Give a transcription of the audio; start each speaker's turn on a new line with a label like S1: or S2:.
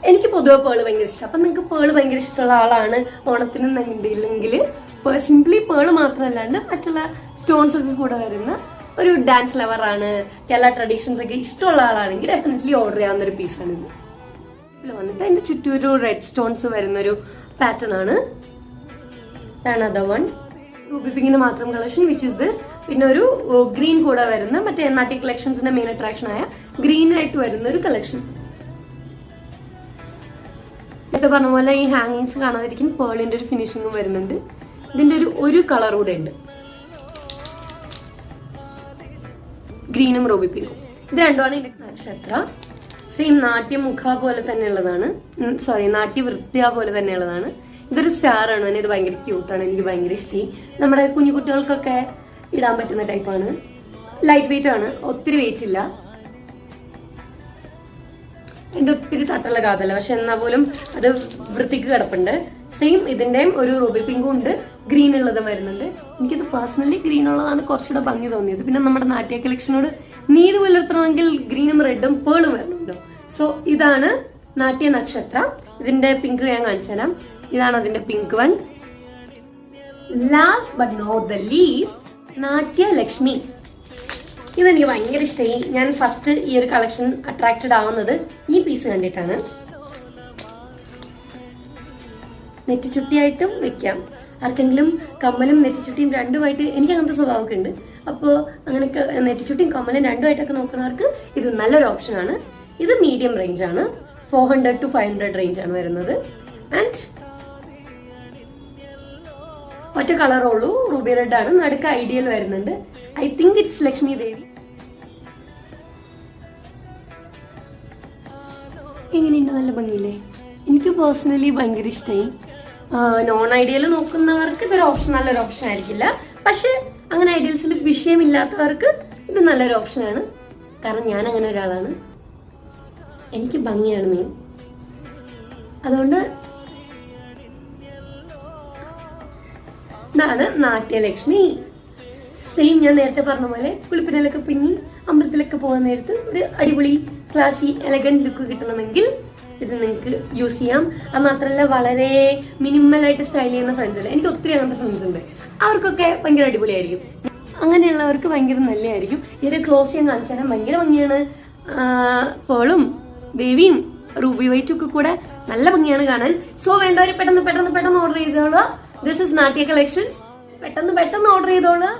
S1: എനിക്ക് പൊതുവെ പേള് ഭയങ്കര ഇഷ്ടം. അപ്പൊ നിങ്ങൾക്ക് പേള് ഭയങ്കര ഇഷ്ടമുള്ള ആളാണ് ഓണത്തിന് ഇല്ലെങ്കിൽ സിംപ്ലി പേള് മാത്രമല്ലാണ്ട് മറ്റുള്ള സ്റ്റോൺസ് ഒക്കെ കൂടെ വരുന്ന ഒരു ഡാൻസ് ലവറാണ്, കേരള ട്രഡീഷൻസ് ഒക്കെ ഇഷ്ടമുള്ള ആളാണെങ്കിൽ ഡെഫിനറ്റ്ലി ഓർഡർ ചെയ്യാവുന്ന ഒരു പീസാണ് ഇത്. ഇതിൽ വന്നിട്ട് അതിന്റെ ചുറ്റും ഒരു റെഡ് സ്റ്റോൺസ് വരുന്ന ഒരു പാറ്റേൺ ആണ്. അനദർ വൺ റൂബി പിങ്കിന്റെ മാത്രം കളക്ഷൻ വിച്ച് ഇസ് ദിസ്. പിന്നെ ഒരു ഗ്രീൻ കൂടെ വരുന്ന മറ്റേ നാട്ടി കളക്ഷൻസിന്റെ മെയിൻ അട്രാക്ഷൻ ആയ ഗ്രീൻ ആയിട്ട് വരുന്ന ഒരു കളക്ഷൻ. ഇതൊക്കെ പറഞ്ഞ പോലെ ഈ ഹാങ്ങിങ്സ് കാണാതിരിക്കും പേളിന്റെ ഒരു ഫിനിഷിംഗും വരുന്നുണ്ട്. ഇതിന്റെ ഒരു കളർ കൂടെ ഉണ്ട്, ഗ്രീനും റൂബി പിങ്കും. ഇത് രണ്ടുമാണ് ഇതിന്റെ നക്ഷത്ര. സെയിം നാട്യമുഖ പോലെ തന്നെയുള്ളതാണ്, സോറി നാട്യവൃത്യ പോലെ തന്നെയുള്ളതാണ്. ഇതൊരു സ്റ്റാർ ആണ്, ഇത് ഭയങ്കര ക്യൂട്ടാണ്, എനിക്ക് ഭയങ്കര ഇഷ്ടമായി. നമ്മുടെ കുഞ്ഞു കുട്ടികൾക്കൊക്കെ ഇടാൻ പറ്റുന്ന ടൈപ്പാണ്. ലൈറ്റ് വെയിറ്റ് ആണ്, ഒത്തിരി വെയിറ്റ് ഇല്ല. എന്റെ ഒത്തിരി തട്ടുള്ള കാതല്ല, പക്ഷെ എന്നാൽ പോലും അത് വൃത്തിക്ക് കിടപ്പുണ്ട്. സെയിം ഇതിന്റെയും ഒരു റൂബി പിങ്കും ഉണ്ട്, ഗ്രീൻ ഉള്ളതും വരുന്നുണ്ട്. എനിക്കിത് പേഴ്സണലി ഗ്രീൻ ഉള്ളതാണ് കുറച്ചുകൂടെ ഭംഗി തോന്നിയത്. പിന്നെ നമ്മുടെ നാട്യ കളക്ഷനോട് നീതി പുലർത്തണമെങ്കിൽ ഗ്രീനും റെഡും പേളും വരണമല്ലോ. സോ ഇതാണ് നാട്യ നക്ഷത്ര. ഇതിന്റെ പിങ്ക് ഞാൻ കാണിച്ചു തരാം. ഇതാണ് അതിന്റെ pink one. Last but not the least Natya Lakshmi. ഇതെനിക്ക് ഭയങ്കര ഇഷ്ടമായി. ഞാൻ ഫസ്റ്റ് ഈ ഒരു കളക്ഷൻ അട്രാക്റ്റഡ് ആവുന്നത് ഈ പീസ് കണ്ടിട്ടാണ്. നെറ്റിച്ചുട്ടിയായിട്ടും വെക്കാം, ആർക്കെങ്കിലും കമ്മലും നെറ്റിച്ചുട്ടിയും രണ്ടുമായിട്ട്, എനിക്ക് അങ്ങനത്തെ സ്വഭാവമൊക്കെ ഉണ്ട്. അപ്പോൾ അങ്ങനെ നെറ്റിച്ചുട്ടിയും കമ്മലും രണ്ടുമായിട്ടൊക്കെ നോക്കുന്നവർക്ക് ഇത് നല്ലൊരു ഓപ്ഷനാണ്. ഇത് മീഡിയം റേഞ്ച് ആണ്, 400 to 500 റേഞ്ച് ആണ് വരുന്നത്. ആൻഡ് ഒറ്റ കളറേ ഉള്ളൂ, റൂബി റെഡ് ആണ്. നടുക്ക് ഐഡിയൽ വരുന്നുണ്ട്. ഐ തിങ്ക് ഇറ്റ്സ് ലക്ഷ്മി ദേവി. എങ്ങനെയുണ്ട്? നല്ല ഭംഗിയില്ലേ? എനിക്ക് പേഴ്സണലി ഭയങ്കര ഇഷ്ടമായി. നോൺ ഐഡിയൽ നോക്കുന്നവർക്ക് ഇതൊരു ഓപ്ഷൻ, നല്ലൊരു ഓപ്ഷൻ ആയിരിക്കില്ല. പക്ഷെ അങ്ങനെ ഐഡിയൽസിൽ വിഷയമില്ലാത്തവർക്ക് ഇത് നല്ലൊരു ഓപ്ഷനാണ്. കാരണം ഞാൻ അങ്ങനെ ഒരാളാണ്, എനിക്ക് ഭംഗിയാണ് മെയിൻ. അതുകൊണ്ട് ഇതാണ് നാട്യലക്ഷ്മി. സെയിം ഞാൻ നേരത്തെ പറഞ്ഞ പോലെ കുളിപ്പിനലൊക്കെ പിന്നി അമ്പലത്തിലൊക്കെ പോകാൻ നേരത്ത് ഒരു അടിപൊളി ക്ലാസി എലഗന്റ് ലുക്ക് കിട്ടണമെങ്കിൽ ഇത് നിങ്ങൾക്ക് യൂസ് ചെയ്യാം. അത് മാത്രമല്ല വളരെ മിനിമലായിട്ട് സ്റ്റൈൽ ചെയ്യുന്ന ഫ്രണ്ട്സ് അല്ലേ, എനിക്ക് ഒത്തിരി അങ്ങനത്തെ ഫ്രണ്ട്സ് ഉണ്ട്, അവർക്കൊക്കെ ഭയങ്കര അടിപൊളിയായിരിക്കും. അങ്ങനെയുള്ളവർക്ക് ഭയങ്കര നല്ലതായിരിക്കും. ഇതിന്റെ ക്ലോസ് ചെയ്യാൻ കാണിച്ചു തരാം. ഭയങ്കര ഭംഗിയാണ്. പേളും ദേവിയും റൂബി വൈറ്റും ഒക്കെ കൂടെ നല്ല ഭംഗിയാണ് കാണാൻ. സോ വേണ്ടവര് പെട്ടെന്ന് പെട്ടെന്ന് പെട്ടെന്ന് ഓർഡർ ചെയ്തോളൂ. This is Natya collections. പെട്ടെന്ന് പെട്ടെന്ന് ഓർഡർ ചെയ്തോളൂ.